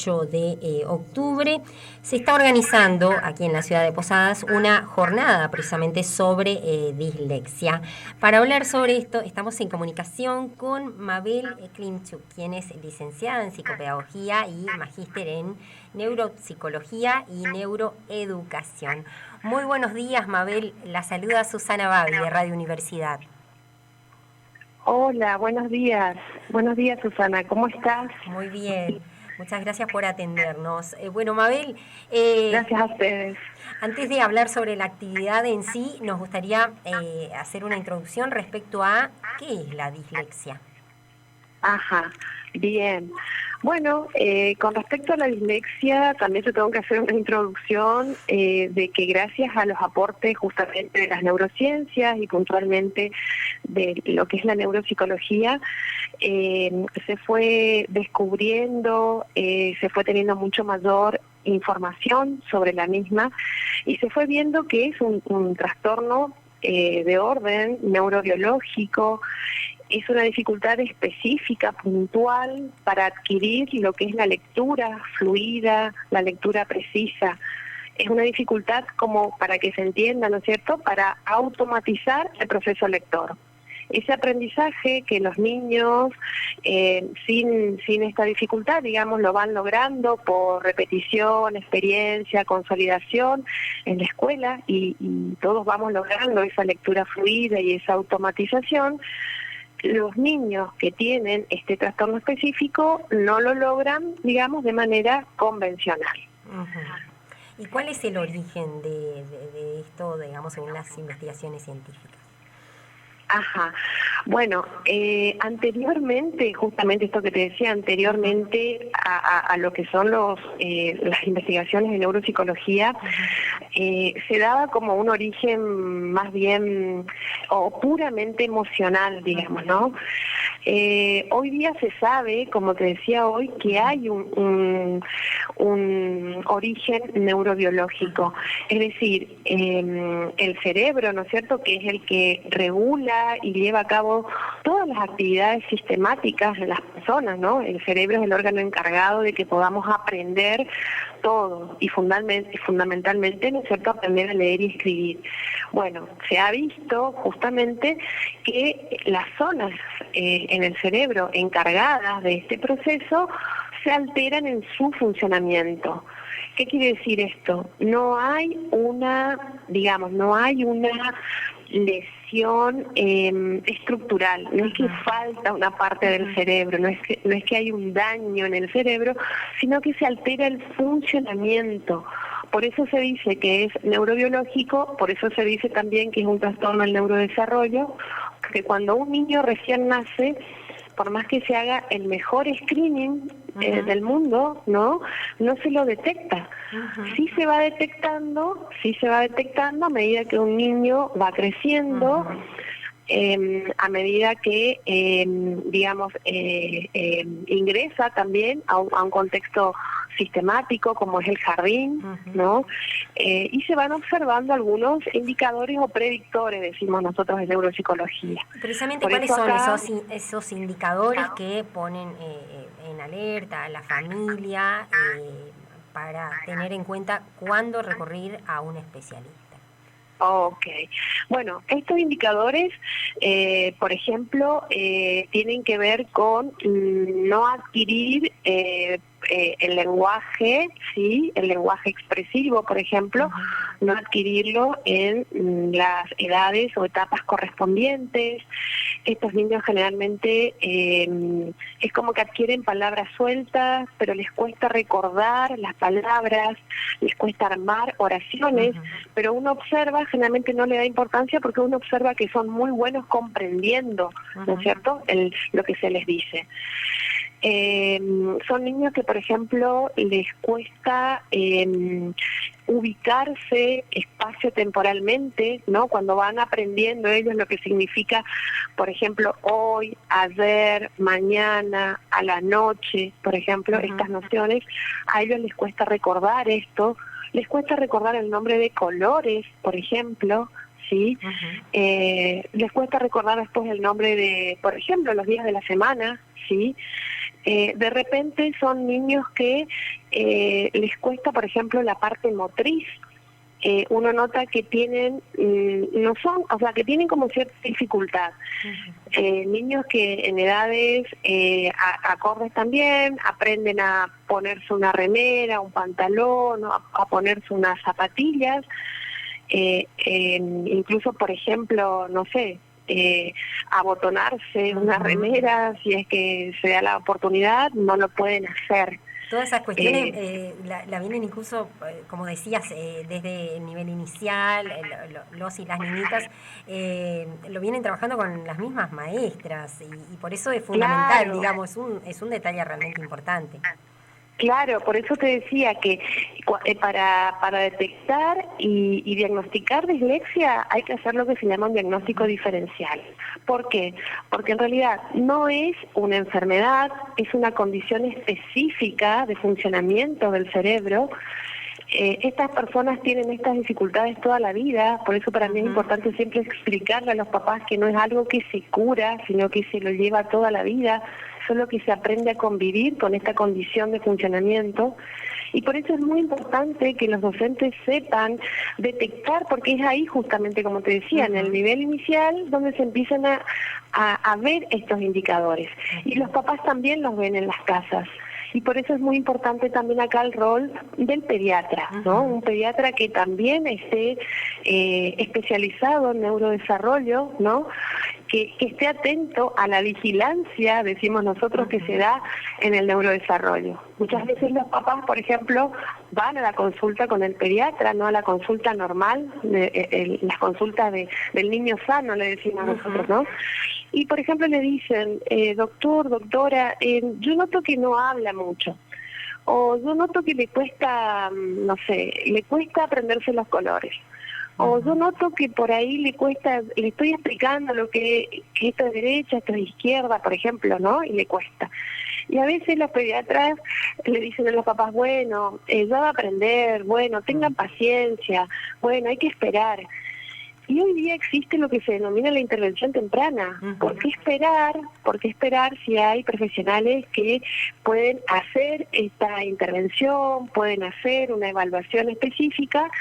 8 de octubre, se está organizando aquí en la ciudad de Posadas una jornada precisamente sobre dislexia. Para hablar sobre esto, estamos en comunicación con Mabel Klimchuk, quien es licenciada en psicopedagogía y magíster en neuropsicología y neuroeducación. Muy buenos días, Mabel. La saluda Susana Babi de Radio Universidad. Hola, buenos días. Buenos días, Susana. ¿Cómo estás? Muy bien. Muchas gracias por atendernos. Bueno, Mabel, gracias a ustedes. Antes de hablar sobre la actividad en sí, nos gustaría hacer una introducción respecto a qué es la dislexia. Ajá, bien. Bueno, con respecto a la dislexia, también te tengo que hacer una introducción de que gracias a los aportes justamente de las neurociencias y puntualmente de lo que es la neuropsicología, se fue descubriendo, se fue teniendo mucho mayor información sobre la misma y se fue viendo que es un trastorno de orden neurobiológico. Es una dificultad específica, puntual, para adquirir lo que es la lectura fluida, la lectura precisa. Es una dificultad como para que se entienda, ¿no es cierto?, para automatizar el proceso lector. Ese aprendizaje que los niños sin esta dificultad, digamos, lo van logrando por repetición, experiencia, consolidación en la escuela y todos vamos logrando esa lectura fluida y esa automatización. Los niños que tienen este trastorno específico no lo logran, digamos, de manera convencional. Uh-huh. ¿Y cuál es el origen de esto, digamos, según las investigaciones científicas? Ajá. Bueno, anteriormente, justamente esto que te decía, anteriormente a lo que son las investigaciones de neuropsicología, se daba como un origen más bien o puramente emocional, digamos, ¿no? Hoy día se sabe, como te decía hoy, que hay un origen neurobiológico, es decir, el cerebro, ¿no es cierto?, que es el que regula y lleva a cabo todas las actividades sistemáticas de las personas, ¿no? El cerebro es el órgano encargado de que podamos aprender todo y fundamentalmente, ¿no es cierto?, aprender a leer y escribir. Bueno, se ha visto justamente que las zonas en el cerebro encargadas de este proceso se alteran en su funcionamiento. ¿Qué quiere decir esto? No hay una lesión estructural, no es que falta una parte del cerebro, no es que hay un daño en el cerebro, sino que se altera el funcionamiento. Por eso se dice que es neurobiológico, por eso se dice también que es un trastorno del neurodesarrollo, porque cuando un niño recién nace, por más que se haga el mejor screening del mundo, no se lo detecta. Sí se va detectando a medida que un niño va creciendo, a medida que, ingresa también a un contexto sistemático como es el jardín, ¿no? Y se van observando algunos indicadores o predictores, decimos nosotros en neuropsicología. Precisamente, ¿cuáles son esos indicadores que ponen en alerta a la familia para tener en cuenta cuándo recurrir a un especialista? Ok. Bueno, estos indicadores, por ejemplo, tienen que ver con no adquirir el lenguaje, ¿sí? El lenguaje expresivo, por ejemplo, no adquirirlo en las edades o etapas correspondientes. Estos niños generalmente es como que adquieren palabras sueltas, pero les cuesta recordar las palabras, les cuesta armar oraciones, pero uno observa, generalmente no le da importancia porque uno observa que son muy buenos comprendiendo, ¿no es cierto?, lo que se les dice. Son niños que, por ejemplo, les cuesta ubicarse espacio-temporalmente, ¿no? Cuando van aprendiendo ellos lo que significa, por ejemplo, hoy, ayer, mañana, a la noche, por ejemplo, estas nociones, a ellos les cuesta recordar esto, les cuesta recordar el nombre de colores, por ejemplo, ¿sí? Les cuesta recordar después el nombre de, por ejemplo, los días de la semana, ¿sí? de repente son niños que les cuesta, por ejemplo, la parte motriz. Uno nota que tienen, no son, o sea, que tienen como cierta dificultad. Niños que en edades acordes también aprenden a ponerse una remera, un pantalón, a ponerse unas zapatillas, incluso, por ejemplo, no sé, abotonarse una remera, si es que se da la oportunidad, no lo pueden hacer. Todas esas cuestiones la vienen incluso, como decías, desde el nivel inicial, los y las niñitas lo vienen trabajando con las mismas maestras y por eso es fundamental, Claro. digamos, es un detalle realmente importante. Claro, por eso te decía que para detectar y diagnosticar dislexia hay que hacer lo que se llama un diagnóstico diferencial. ¿Por qué? Porque en realidad no es una enfermedad, es una condición específica de funcionamiento del cerebro. Estas personas tienen estas dificultades toda la vida, por eso para mí es importante siempre explicarle a los papás que no es algo que se cura, sino que se lo lleva toda la vida, solo que se aprende a convivir con esta condición de funcionamiento. Y por eso es muy importante que los docentes sepan detectar, porque es ahí justamente, como te decía, en el nivel inicial donde se empiezan a ver estos indicadores. Y los papás también los ven en las casas. Y por eso es muy importante también acá el rol del pediatra, ¿no? Un pediatra que también esté especializado en neurodesarrollo, ¿no? Que esté atento a la vigilancia, decimos nosotros, que se da en el neurodesarrollo. Muchas veces los papás, por ejemplo, van a la consulta con el pediatra, no a la consulta normal, las consultas del niño sano, le decimos nosotros, ¿no? Y, por ejemplo, le dicen, doctor, doctora, yo noto que no habla mucho. O yo noto que le cuesta, no sé, le cuesta aprenderse los colores. O yo noto que por ahí le cuesta, le estoy explicando lo que esto es derecha, esto es izquierda, por ejemplo, ¿no? Y le cuesta. Y a veces los pediatras le dicen a los papás, bueno, ya va a aprender, bueno, tengan paciencia, bueno, hay que esperar. Y hoy día existe lo que se denomina la intervención temprana. ¿Por qué esperar? ¿Por qué esperar si hay profesionales que pueden hacer esta intervención, pueden hacer una evaluación específica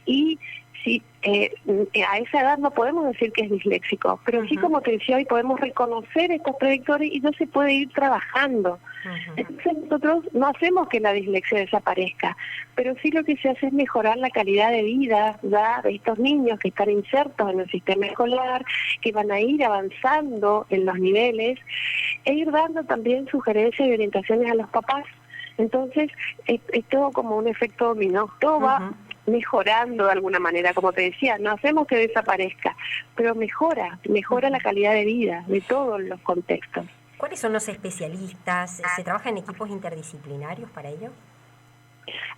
y sí, a esa edad no podemos decir que es disléxico, pero sí, como te decía hoy, podemos reconocer estos predictores y ya se puede ir trabajando. Entonces nosotros no hacemos que la dislexia desaparezca, pero sí lo que se hace es mejorar la calidad de vida ya de estos niños que están insertos en el sistema escolar, que van a ir avanzando en los niveles, e ir dando también sugerencias y orientaciones a los papás. Entonces es todo como un efecto dominó, todo va mejorando de alguna manera, como te decía, no hacemos que desaparezca, pero mejora la calidad de vida de todos los contextos. ¿Cuáles son los especialistas? ¿Se trabaja en equipos interdisciplinarios para ello?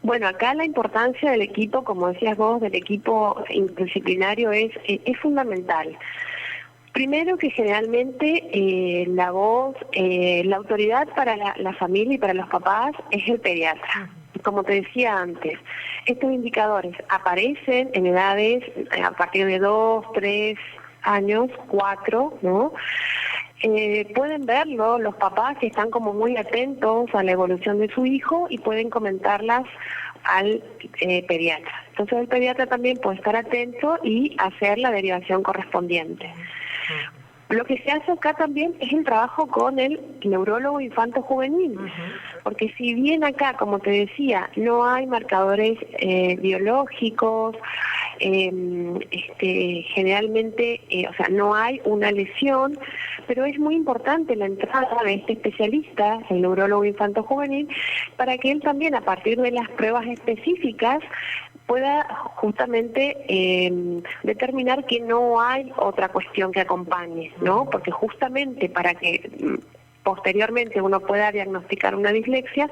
Bueno, acá la importancia del equipo, como decías vos, del equipo interdisciplinario es fundamental. Primero que generalmente la voz, la autoridad para la familia y para los papás es el pediatra. Como te decía antes, estos indicadores aparecen en edades a partir de 2, 3 años, 4, ¿no? Pueden verlo los papás que están como muy atentos a la evolución de su hijo y pueden comentarlas al pediatra. Entonces el pediatra también puede estar atento y hacer la derivación correspondiente. Lo que se hace acá también es el trabajo con el neurólogo infanto-juvenil, porque si bien acá, como te decía, no hay marcadores biológicos, generalmente, o sea, no hay una lesión, pero es muy importante la entrada de este especialista, el neurólogo infanto-juvenil, para que él también, a partir de las pruebas específicas, pueda justamente determinar que no hay otra cuestión que acompañe, ¿no? Porque justamente para que posteriormente uno pueda diagnosticar una dislexia,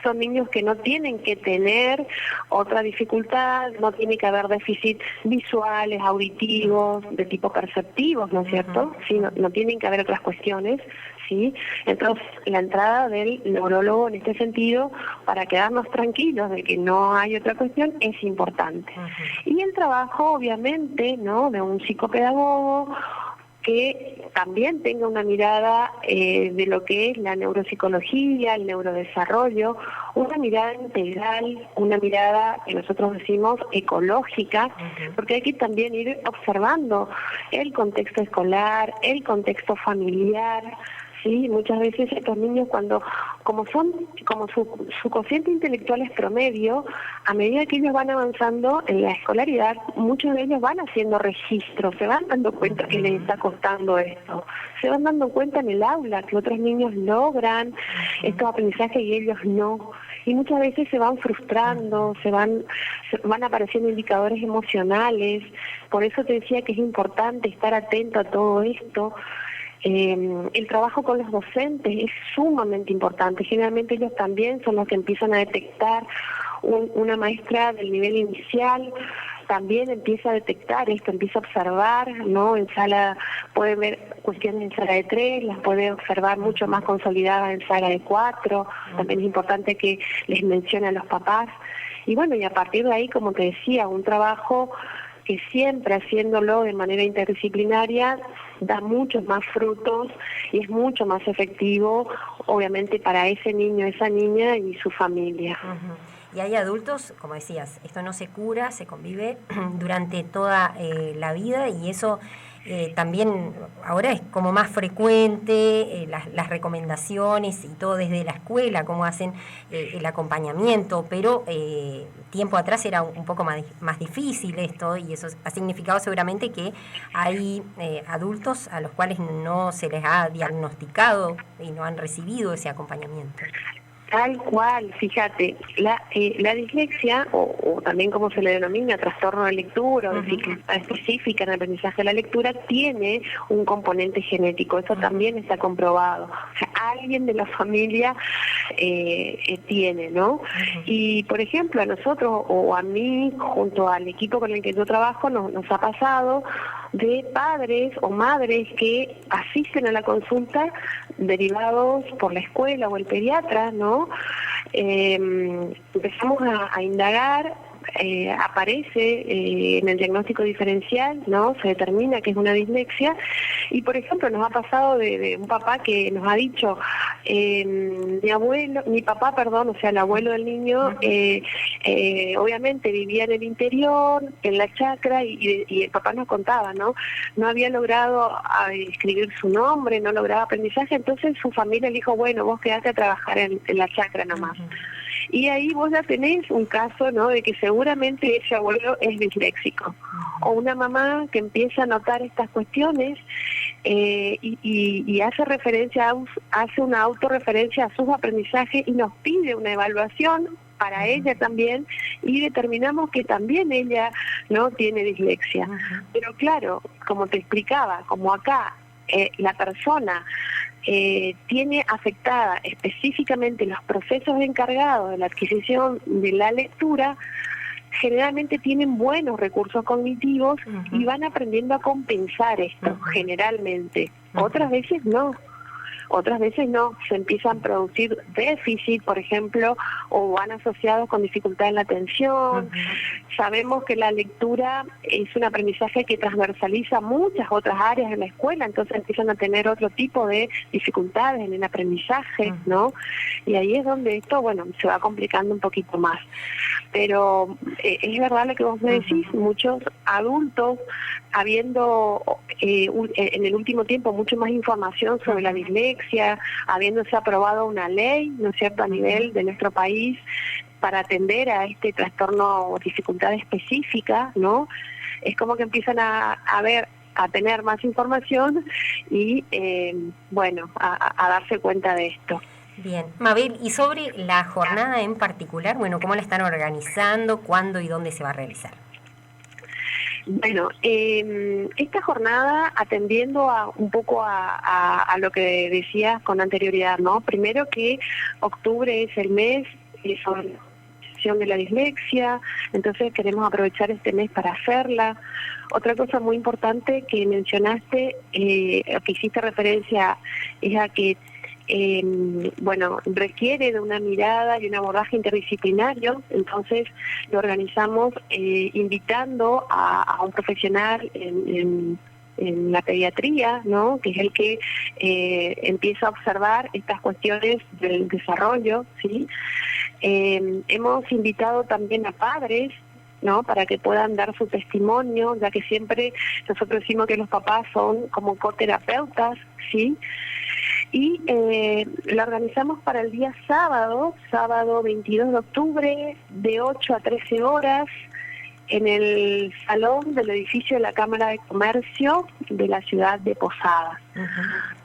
son niños que no tienen que tener otra dificultad, no tiene que haber déficit visuales, auditivos, de tipo perceptivos, ¿no es cierto? Sí, no tienen que haber otras cuestiones, ¿sí? Entonces, la entrada del neurólogo en este sentido, para quedarnos tranquilos de que no hay otra cuestión, es importante. Y el trabajo, obviamente, ¿no?, de un psicopedagogo, que también tenga una mirada de lo que es la neuropsicología, el neurodesarrollo, una mirada integral, una mirada que nosotros decimos ecológica, porque hay que también ir observando el contexto escolar, el contexto familiar. Sí, muchas veces estos niños como su cociente intelectual es promedio, a medida que ellos van avanzando en la escolaridad, muchos de ellos van haciendo registros, se van dando cuenta que les está costando esto, se van dando cuenta en el aula que otros niños logran estos aprendizajes y ellos no. Y muchas veces se van frustrando, van apareciendo indicadores emocionales. Por eso te decía que es importante estar atento a todo esto. El trabajo con los docentes es sumamente importante. Generalmente ellos también son los que empiezan a detectar. Una maestra del nivel inicial también empieza a detectar esto, empieza a observar, ¿no? En sala puede ver cuestiones en sala de 3, las puede observar mucho más consolidadas en sala de 4. También es importante que les mencione a los papás. Y bueno, y a partir de ahí, como te decía, un trabajo que siempre haciéndolo de manera interdisciplinaria da muchos más frutos y es mucho más efectivo, obviamente, para ese niño, esa niña y su familia. Y hay adultos, como decías, esto no se cura, se convive durante toda la vida, y eso también ahora es como más frecuente, las recomendaciones y todo desde la escuela, cómo hacen el acompañamiento, pero tiempo atrás era un poco más difícil esto, y eso ha significado seguramente que hay adultos a los cuales no se les ha diagnosticado y no han recibido ese acompañamiento. Tal cual, fíjate, la dislexia, o también como se le denomina, trastorno de lectura o dificultad específica en el aprendizaje de la lectura, tiene un componente genético, eso también está comprobado. O sea, alguien de la familia tiene, ¿no? Y, por ejemplo, a nosotros o a mí, junto al equipo con el que yo trabajo, nos ha pasado de padres o madres que asisten a la consulta derivados por la escuela o el pediatra, ¿no? Empezamos a indagar, aparece en el diagnóstico diferencial, ¿no? Se determina que es una dislexia, y por ejemplo nos ha pasado de un papá que nos ha dicho, mi papá, o sea, el abuelo del niño, obviamente vivía en el interior, en la chacra, y el papá nos contaba, ¿no? No había logrado escribir su nombre, no lograba aprendizaje, entonces su familia le dijo, bueno, vos quedate a trabajar en la chacra nomás. Y ahí vos ya tenés un caso, ¿no?, de que seguramente ese abuelo es disléxico. O una mamá que empieza a notar estas cuestiones y hace una autorreferencia a sus aprendizajes y nos pide una evaluación para ella también, y determinamos que también ella no tiene dislexia. Pero claro, como te explicaba, como acá la persona tiene afectada específicamente los procesos encargados de la adquisición de la lectura, generalmente tienen buenos recursos cognitivos y van aprendiendo a compensar esto, generalmente. Otras veces no. Se empiezan a producir déficit, por ejemplo, o van asociados con dificultad en la atención. Sabemos que la lectura es un aprendizaje que transversaliza muchas otras áreas de la escuela, entonces empiezan a tener otro tipo de dificultades en el aprendizaje, ¿no? Y ahí es donde esto, bueno, se va complicando un poquito más. Pero es verdad lo que vos me decís, muchos adultos, habiendo en el último tiempo mucho más información sobre la dislexia, habiéndose aprobado una ley, ¿no es cierto?, a nivel de nuestro país para atender a este trastorno o dificultad específica, ¿no? Es como que empiezan a tener más información y, a darse cuenta de esto. Bien, Mabel, y sobre la jornada en particular, bueno, ¿cómo la están organizando? ¿Cuándo y dónde se va a realizar? Bueno, esta jornada, atendiendo un poco a lo que decías con anterioridad, ¿no? Primero que octubre es el mes de la dislexia, entonces queremos aprovechar este mes para hacerla. Otra cosa muy importante que mencionaste, que hiciste referencia, es a que requiere de una mirada y un abordaje interdisciplinario, entonces lo organizamos invitando a un profesional en en la pediatría, ¿no? Que es el que empieza a observar estas cuestiones del desarrollo, ¿sí? Hemos invitado también a padres, ¿no? Para que puedan dar su testimonio, ya que siempre nosotros decimos que los papás son como coterapeutas, ¿sí? Y la organizamos para el día sábado 22 de octubre, de 8 a 13 horas, en el salón del edificio de la Cámara de Comercio de la ciudad de Posadas.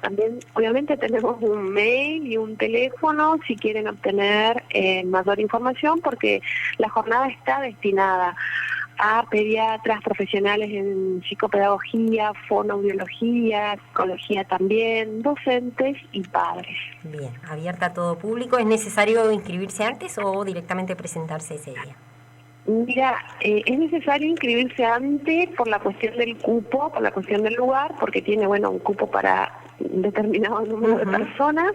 También, obviamente, tenemos un mail y un teléfono si quieren obtener mayor información, porque la jornada está destinada a pediatras, profesionales en psicopedagogía, fonoaudiología, psicología también, docentes y padres. Bien, abierta a todo público. ¿Es necesario inscribirse antes o directamente presentarse ese día? Mira, es necesario inscribirse antes por la cuestión del cupo, por la cuestión del lugar, porque tiene, bueno, un cupo para un determinado número de personas,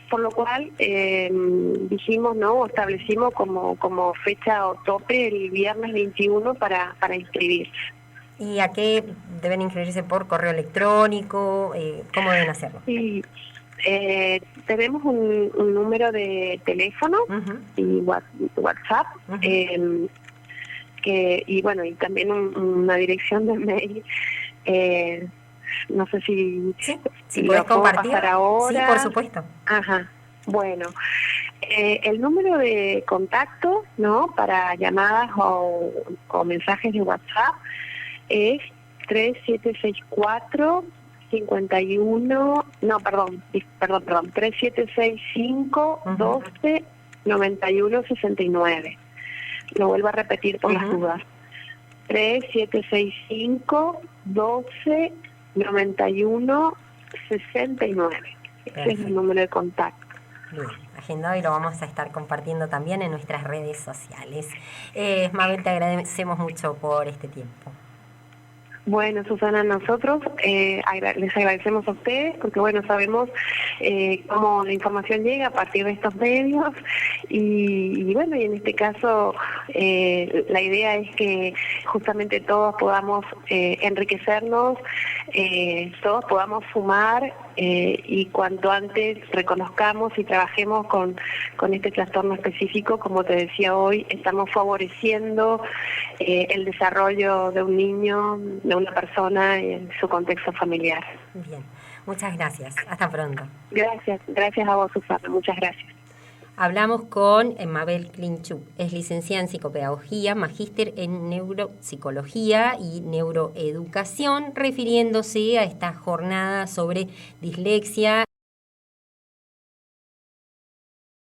por lo cual dijimos, ¿no? Establecimos como fecha o tope el viernes 21 para inscribirse. ¿Y a qué deben inscribirse? ¿Por correo electrónico? ¿Cómo deben hacerlo? Sí. Tenemos un número de teléfono y WhatsApp, y bueno, y también una dirección de mail. No sé si puedes compartir ahora. Sí, por supuesto. Ajá. Bueno, el número de contacto, ¿no? Para llamadas o mensajes de WhatsApp es 3764 51, no, perdón, 3765 12 91 69. Lo vuelvo a repetir por las dudas. 3765 12 91 69. Ese es el número de contacto. Bien, agendado, y lo vamos a estar compartiendo también en nuestras redes sociales. Mabel, te agradecemos mucho por este tiempo. Bueno, Susana, nosotros les agradecemos a ustedes porque, bueno, sabemos cómo la información llega a partir de estos medios y bueno, y en este caso la idea es que justamente todos podamos enriquecernos, todos podamos sumar y cuanto antes reconozcamos y trabajemos con este trastorno específico. Como te decía hoy, estamos favoreciendo el desarrollo de un niño, de una persona en su contexto familiar. Bien, muchas gracias. Hasta pronto. Gracias a vos, Susana. Muchas gracias. Hablamos con Mabel Klinchuk, es licenciada en psicopedagogía, magíster en neuropsicología y neuroeducación, refiriéndose a esta jornada sobre dislexia.